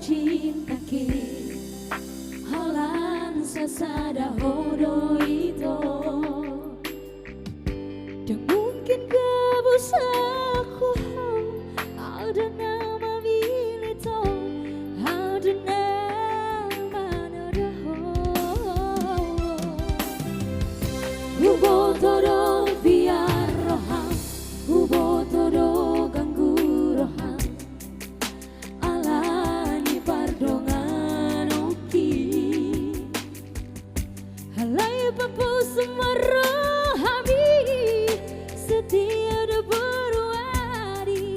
cintaku halan sasada hodo itu dan mungkin kebusaku ada nama bilito ada nama nadaho hubo todo biar roham hubo todo ganggu roham alani pardongan oki halai papu semerohami setiada berwari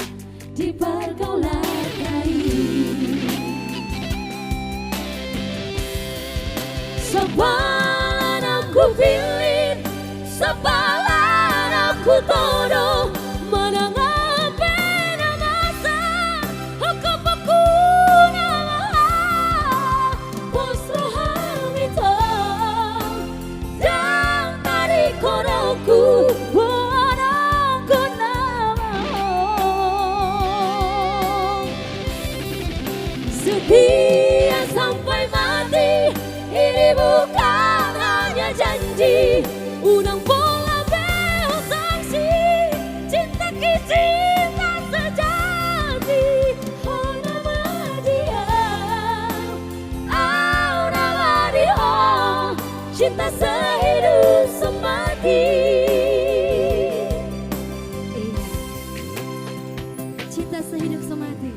di pergaulan kari sebalan aku pilih sebalan aku todo menangap pena masa aku pakuna posrohan itu dan tadi kodoku setia sampai mati, ini bukan hanya janji. Unang bola bel saksi, cinta cinta sejati. Oh nama dia, oh nama dia, cinta sehidup semati. Cinta sehidup semati.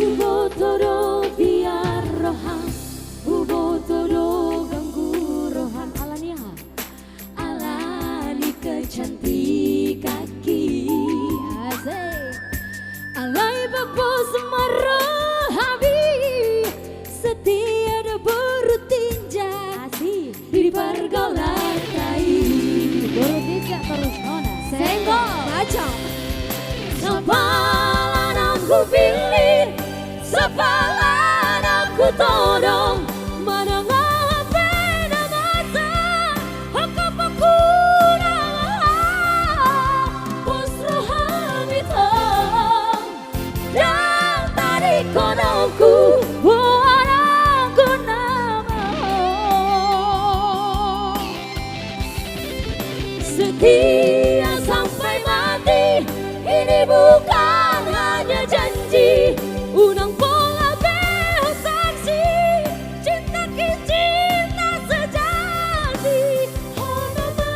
Hubo todo biar roham, hubo todo ganggu roham. Alania, alani kecantikan kaki. Asik. Alai bapo semerohami, setiada berutinja. Asik. Di pergaulan kai. Berutinja terus nona. Senggol, baca. Sebalan aku pilih. Sebalan aku todong menangap pena masa aku pakuna posrohan itu dan tadi kodongku buat aku nama setia sampai mati ini bukan hanya janji unang bola bel saksi cinta cinta sejati oh nama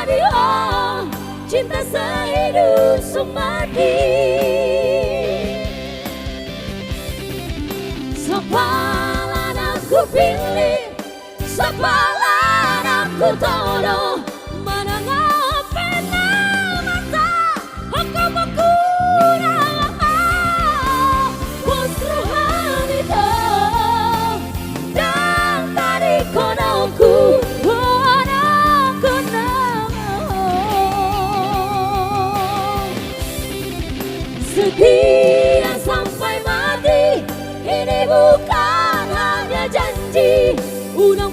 dia cinta sehidup semati sebalan aku pilih sebalan aku todong setia sampai mati ini bukan hanya janji unang